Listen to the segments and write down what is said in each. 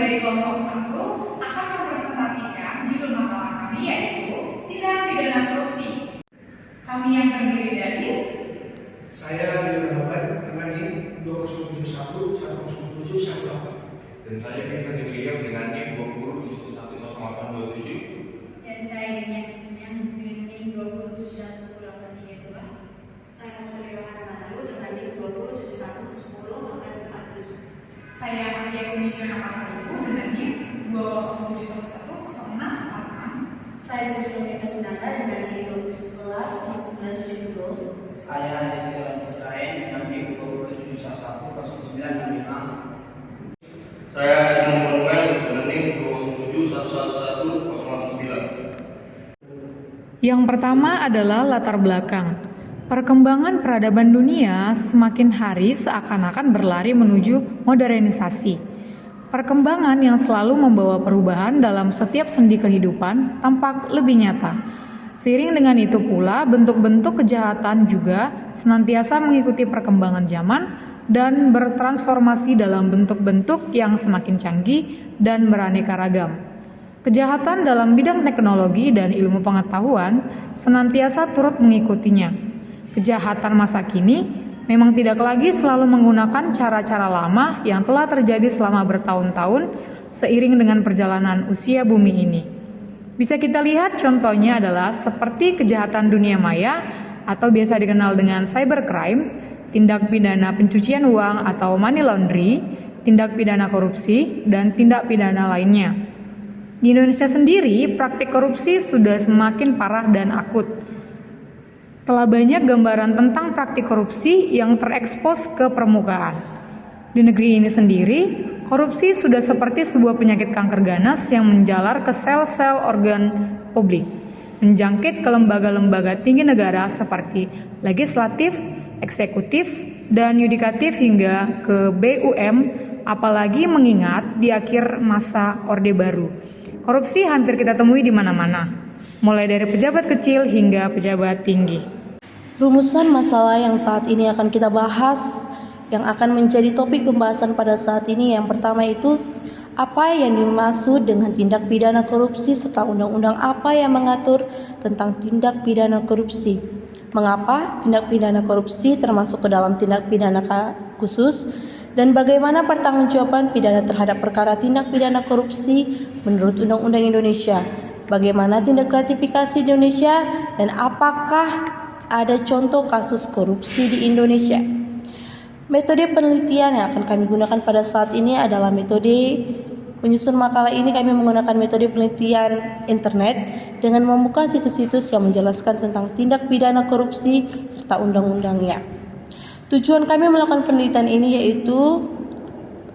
dari kelompok 1 akan mempresentasikan judul makalah kami yaitu tindak pidana korupsi. Kami yang terdiri dari saya Yudha Baban dengan NIM 2071 1007 18. Dan saya Vincent William dengan NIM 20710827. Dan saya Denian Simian dengan NIM 2710832. Saya Putri Yohana Manalu dengan NIM 2711047. saya Arya Komisioner Pasaribu dengan NIM 207110646. Saya Putri Yohana Sinanda dengan NIM 2111970. Saya Aditya Israel dengan NIM 207110965. Saya Simon Manuel dengan NIM 207111089. Yang pertama adalah latar belakang. Perkembangan peradaban dunia semakin hari seakan-akan berlari menuju modernisasi. Perkembangan yang selalu membawa perubahan dalam setiap sendi kehidupan tampak lebih nyata. Seiring dengan itu pula, bentuk-bentuk kejahatan juga senantiasa mengikuti perkembangan zaman dan bertransformasi dalam bentuk-bentuk yang semakin canggih dan beraneka ragam. Kejahatan dalam bidang teknologi dan ilmu pengetahuan senantiasa turut mengikutinya. Kejahatan masa kini memang tidak lagi selalu menggunakan cara-cara lama yang telah terjadi selama bertahun-tahun seiring dengan perjalanan usia bumi ini. Bisa kita lihat contohnya adalah seperti kejahatan dunia maya atau biasa dikenal dengan cybercrime, tindak pidana pencucian uang atau money laundry, tindak pidana korupsi, dan tindak pidana lainnya. Di Indonesia sendiri, praktik korupsi sudah semakin parah dan akut. Telah banyak gambaran tentang praktik korupsi yang terekspos ke permukaan. Di negeri ini sendiri, korupsi sudah seperti sebuah penyakit kanker ganas yang menjalar ke sel-sel organ publik, menjangkit ke lembaga-lembaga tinggi negara seperti legislatif, eksekutif, dan yudikatif hingga ke BUM, apalagi mengingat di akhir masa Orde Baru. Korupsi hampir kita temui di mana-mana, mulai dari pejabat kecil hingga pejabat tinggi. Rumusan masalah yang saat ini akan kita bahas, yang akan menjadi topik pembahasan pada saat ini, yang pertama itu, apa yang dimaksud dengan tindak pidana korupsi serta undang-undang apa yang mengatur tentang tindak pidana korupsi. Mengapa tindak pidana korupsi termasuk ke dalam tindak pidana khusus, dan bagaimana pertanggungjawaban pidana terhadap perkara tindak pidana korupsi menurut Undang-Undang Indonesia, bagaimana tindak gratifikasi di Indonesia, dan apakah ada contoh kasus korupsi di Indonesia. Metode penelitian yang akan kami gunakan pada saat ini adalah metode menyusun makalah ini. Kami menggunakan metode penelitian internet dengan membuka situs-situs yang menjelaskan tentang tindak pidana korupsi serta undang-undangnya. Tujuan kami melakukan penelitian ini yaitu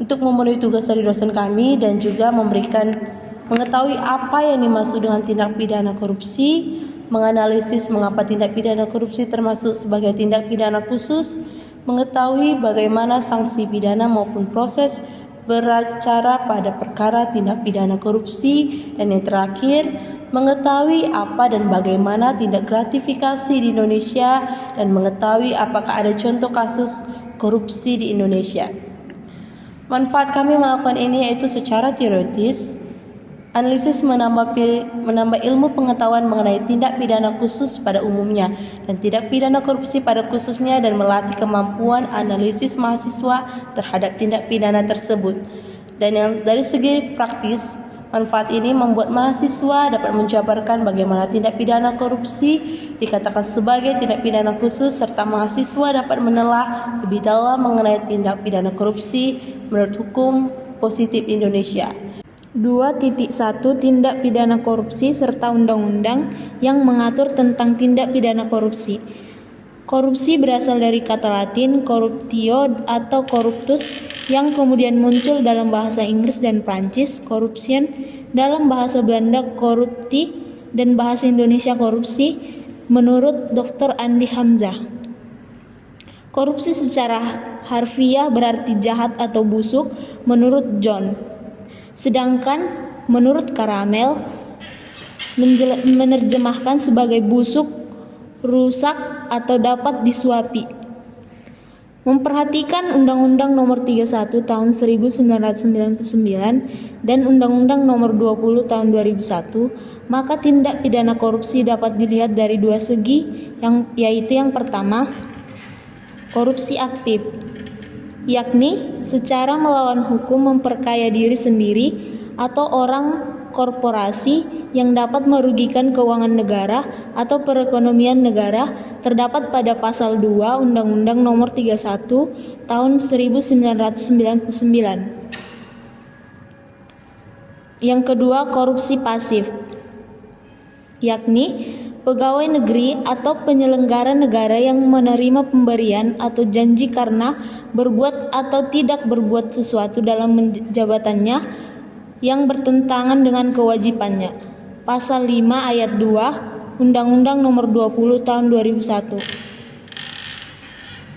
untuk memenuhi tugas dari dosen kami dan juga mengetahui apa yang dimaksud dengan tindak pidana korupsi, menganalisis mengapa tindak pidana korupsi termasuk sebagai tindak pidana khusus, mengetahui bagaimana sanksi pidana maupun proses beracara pada perkara tindak pidana korupsi, dan yang terakhir, mengetahui apa dan bagaimana tindak gratifikasi di Indonesia dan mengetahui apakah ada contoh kasus korupsi di Indonesia. Manfaat kami melakukan ini yaitu secara teoritis, analisis menambah ilmu pengetahuan mengenai tindak pidana khusus pada umumnya dan tindak pidana korupsi pada khususnya, dan melatih kemampuan analisis mahasiswa terhadap tindak pidana tersebut. Dan yang dari segi praktis, manfaat ini membuat mahasiswa dapat menjabarkan bagaimana tindak pidana korupsi dikatakan sebagai tindak pidana khusus, serta mahasiswa dapat menelah lebih dalam mengenai tindak pidana korupsi menurut hukum positif Indonesia. 2.1 Tindak pidana korupsi serta undang-undang yang mengatur tentang tindak pidana korupsi. Korupsi berasal dari kata Latin corruptio atau corruptus yang kemudian muncul dalam bahasa Inggris dan Prancis corruption, dalam bahasa Belanda corruptie, dan bahasa Indonesia korupsi menurut Dr. Andi Hamzah. Korupsi secara harfiah berarti jahat atau busuk menurut John. Sedangkan menurut Karamel menerjemahkan sebagai busuk, rusak, atau dapat disuapi. Memperhatikan Undang-Undang Nomor 31 Tahun 1999 dan Undang-Undang Nomor 20 Tahun 2001, maka tindak pidana korupsi dapat dilihat dari dua segi, yaitu yang pertama, korupsi aktif, yakni secara melawan hukum memperkaya diri sendiri atau orang korporasi yang dapat merugikan keuangan negara atau perekonomian negara terdapat pada pasal 2 Undang-Undang Nomor 31 Tahun 1999. Yang kedua, korupsi pasif, yakni pegawai negeri atau penyelenggara negara yang menerima pemberian atau janji karena berbuat atau tidak berbuat sesuatu dalam jabatannya yang bertentangan dengan kewajibannya. Pasal 5 ayat 2 Undang-Undang Nomor 20 Tahun 2001.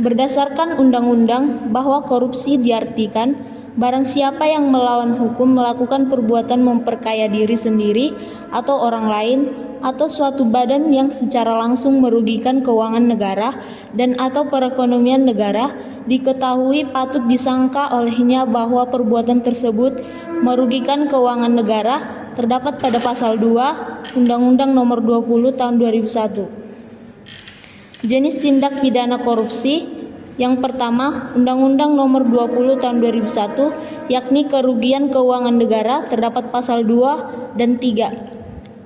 Berdasarkan undang-undang bahwa korupsi diartikan barang siapa yang melawan hukum melakukan perbuatan memperkaya diri sendiri atau orang lain atau suatu badan yang secara langsung merugikan keuangan negara dan atau perekonomian negara, diketahui patut disangka olehnya bahwa perbuatan tersebut merugikan keuangan negara terdapat pada pasal 2 Undang-Undang Nomor 20 Tahun 2001. Jenis tindak pidana korupsi yang pertama, Undang-Undang Nomor 20 Tahun 2001, yakni kerugian keuangan negara terdapat pasal 2 dan 3.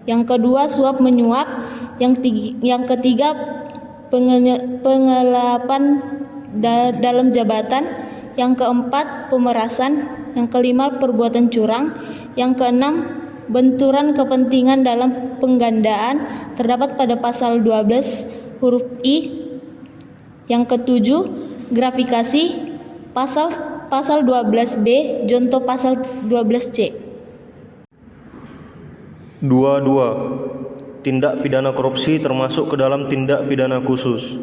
Yang kedua, suap menyuap. Yang ketiga, pengelapan dalam jabatan. Yang keempat, pemerasan. Yang kelima, perbuatan curang. Yang keenam, benturan kepentingan dalam penggandaan terdapat pada pasal 12 huruf I. Yang ketujuh, gratifikasi pasal 12B junto pasal 12C. 2. Tindak pidana korupsi termasuk ke dalam tindak pidana khusus.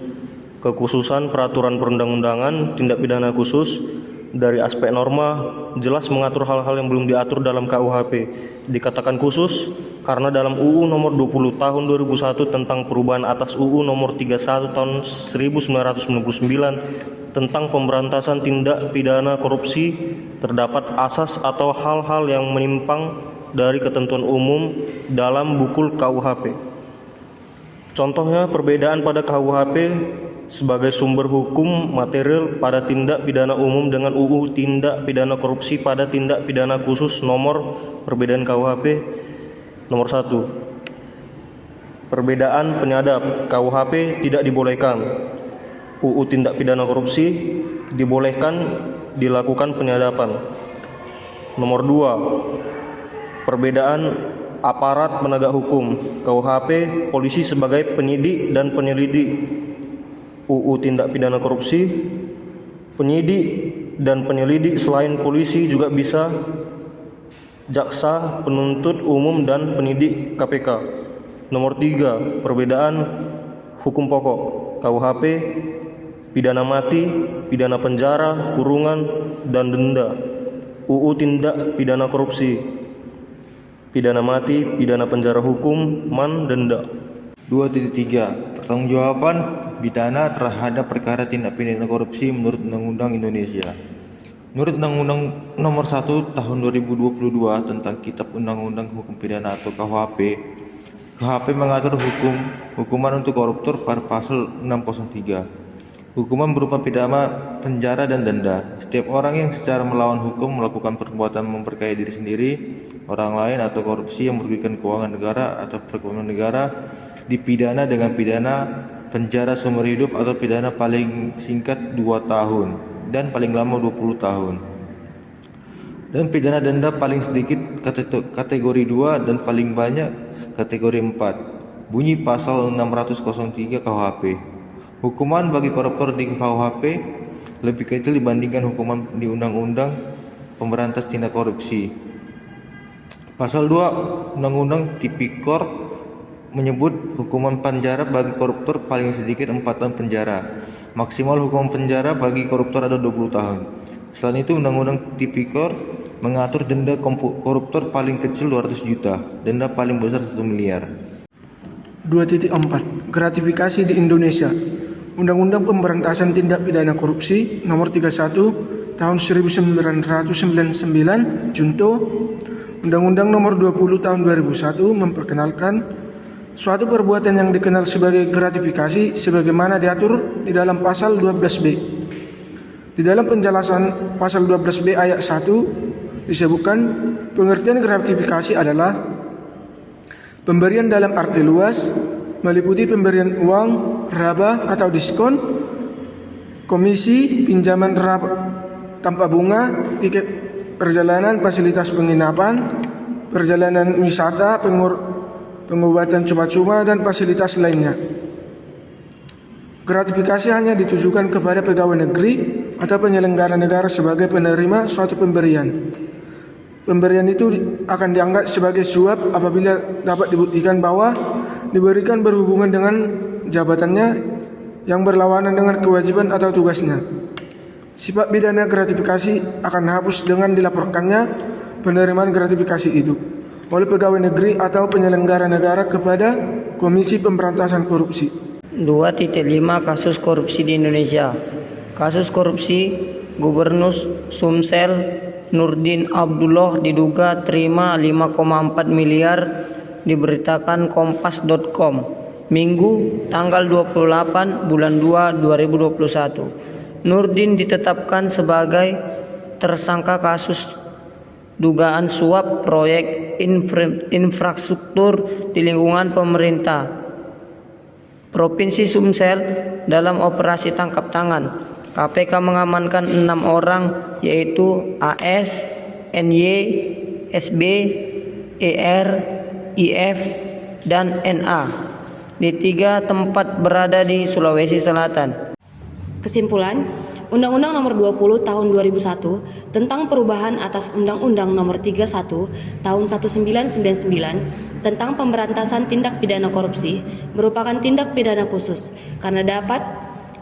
Kekhususan peraturan perundang-undangan tindak pidana khusus dari aspek norma jelas mengatur hal-hal yang belum diatur dalam KUHP. Dikatakan khusus karena dalam UU Nomor 20 Tahun 2001 tentang perubahan atas UU Nomor 31 Tahun 1999 tentang pemberantasan tindak pidana korupsi terdapat asas atau hal-hal yang menyimpang dari ketentuan umum dalam buku KUHP. Contohnya perbedaan pada KUHP sebagai sumber hukum material pada tindak pidana umum dengan UU tindak pidana korupsi pada tindak pidana khusus. Nomor perbedaan KUHP nomor 1. Perbedaan penyadap KUHP tidak dibolehkan. UU tindak pidana korupsi dibolehkan dilakukan penyadapan. Nomor 2. Perbedaan aparat penegak hukum. KUHP polisi sebagai penyidik dan penyelidik. UU tindak pidana korupsi penyidik dan penyelidik selain polisi juga bisa jaksa, penuntut umum dan penyidik KPK. Nomor 3. Perbedaan hukum pokok. KUHP pidana mati, pidana penjara, kurungan dan denda. UU tindak pidana korupsi pidana mati, pidana penjara hukuman denda. 2.3 Pertanggungjawaban pidana terhadap perkara tindak pidana korupsi menurut Undang-Undang Indonesia. Menurut Undang-Undang Nomor 1 Tahun 2022 tentang Kitab Undang-Undang Hukum Pidana atau KUHP, KUHP mengatur hukuman untuk koruptor pada pasal 603. Hukuman berupa pidana, penjara, dan denda. Setiap orang yang secara melawan hukum melakukan perbuatan memperkaya diri sendiri, orang lain, atau korupsi yang merugikan keuangan negara atau perekonomian negara dipidana dengan pidana penjara seumur hidup atau pidana paling singkat 2 tahun dan paling lama 20 tahun. Dan pidana denda paling sedikit kategori 2 dan paling banyak kategori 4. Bunyi pasal 603 KUHP. Hukuman bagi koruptor di KUHP lebih kecil dibandingkan hukuman di Undang-Undang Pemberantasan Tindak Korupsi. Pasal 2 Undang-Undang Tipikor menyebut hukuman penjara bagi koruptor paling sedikit 4 tahun penjara. Maksimal hukuman penjara bagi koruptor ada 20 tahun. Selain itu, Undang-Undang Tipikor mengatur denda koruptor paling kecil 200 juta, denda paling besar 1 miliar. 2.4 Gratifikasi di Indonesia. Undang-Undang Pemberantasan Tindak Pidana Korupsi Nomor 31 Tahun 1999 Junto Undang-Undang Nomor 20 Tahun 2001 memperkenalkan suatu perbuatan yang dikenal sebagai gratifikasi sebagaimana diatur di dalam pasal 12B. Di dalam penjelasan pasal 12B ayat 1 disebutkan pengertian gratifikasi adalah pemberian dalam arti luas meliputi pemberian uang, raba atau diskon, komisi, pinjaman tanpa bunga, tiket perjalanan, fasilitas penginapan, perjalanan wisata, pengobatan cuma-cuma, dan fasilitas lainnya. Gratifikasi hanya ditujukan kepada pegawai negeri atau penyelenggara negara sebagai penerima suatu pemberian. Pemberian itu akan dianggap sebagai suap apabila dapat dibuktikan bahwa diberikan berhubungan dengan jabatannya yang berlawanan dengan kewajiban atau tugasnya. Sifat pidana gratifikasi akan hapus dengan dilaporkannya penerimaan gratifikasi itu oleh pegawai negeri atau penyelenggara negara kepada Komisi Pemberantasan Korupsi. 2.5 Kasus korupsi di Indonesia. Kasus korupsi Gubernur Sumsel Nurdin Abdullah diduga terima 5,4 miliar, diberitakan kompas.com Minggu tanggal 28 bulan 2 2021. Nurdin ditetapkan sebagai tersangka kasus dugaan suap proyek infrastruktur di lingkungan pemerintah Provinsi Sumsel. Dalam operasi tangkap tangan, KPK mengamankan 6 orang yaitu AS, NY, SB, ER, IF, dan NA di 3 tempat berada di Sulawesi Selatan. Kesimpulan, Undang-Undang Nomor 20 Tahun 2001 tentang perubahan atas Undang-Undang Nomor 31 Tahun 1999 tentang pemberantasan tindak pidana korupsi merupakan tindak pidana khusus karena dapat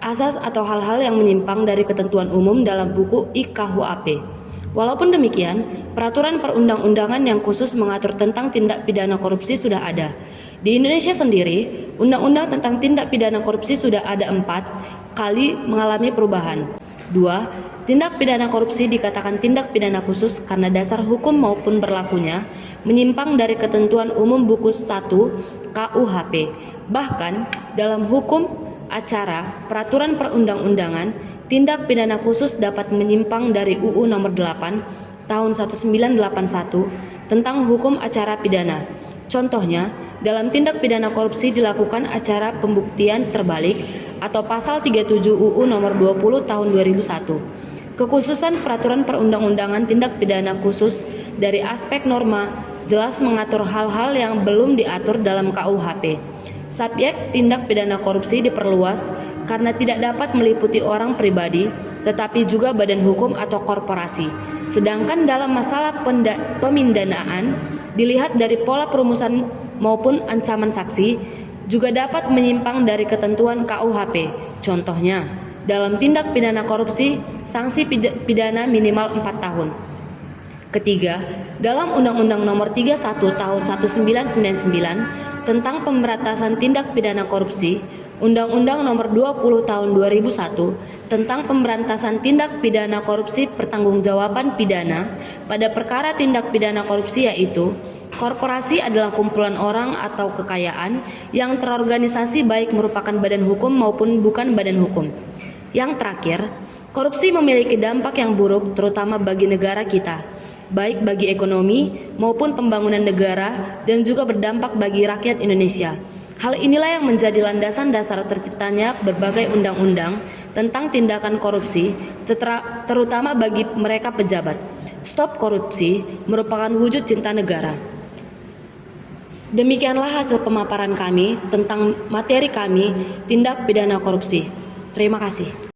asas atau hal-hal yang menyimpang dari ketentuan umum dalam buku IKHUAP. Walaupun demikian, peraturan perundang-undangan yang khusus mengatur tentang tindak pidana korupsi sudah ada. Di Indonesia sendiri, undang-undang tentang tindak pidana korupsi sudah ada 4 kali mengalami perubahan. 2. Tindak pidana korupsi dikatakan tindak pidana khusus karena dasar hukum maupun berlakunya menyimpang dari ketentuan umum buku 1 KUHP. Bahkan dalam hukum acara peraturan perundang-undangan, tindak pidana khusus dapat menyimpang dari UU Nomor 8 Tahun 1981 tentang hukum acara pidana. Contohnya, dalam tindak pidana korupsi dilakukan acara pembuktian terbalik atau pasal 37 UU Nomor 20 Tahun 2001. Kekhususan peraturan perundang-undangan tindak pidana khusus dari aspek norma jelas mengatur hal-hal yang belum diatur dalam KUHP. Subjek tindak pidana korupsi diperluas karena tidak dapat meliputi orang pribadi, tetapi juga badan hukum atau korporasi. Sedangkan dalam masalah pemindanaan, dilihat dari pola perumusan maupun ancaman saksi, juga dapat menyimpang dari ketentuan KUHP. Contohnya, dalam tindak pidana korupsi, sanksi pidana minimal 4 tahun. Ketiga, dalam Undang-Undang Nomor 31 Tahun 1999 tentang pemberantasan tindak pidana korupsi, Undang-Undang Nomor 20 Tahun 2001 tentang pemberantasan tindak pidana korupsi pertanggungjawaban pidana pada perkara tindak pidana korupsi, yaitu korporasi adalah kumpulan orang atau kekayaan yang terorganisasi baik merupakan badan hukum maupun bukan badan hukum. Yang terakhir, korupsi memiliki dampak yang buruk terutama bagi negara kita, baik bagi ekonomi maupun pembangunan negara dan juga berdampak bagi rakyat Indonesia. Hal inilah yang menjadi landasan dasar terciptanya berbagai undang-undang tentang tindakan korupsi, terutama bagi mereka pejabat. Stop Korupsi merupakan wujud cinta negara. Demikianlah hasil pemaparan kami tentang materi kami tindak pidana korupsi. Terima kasih.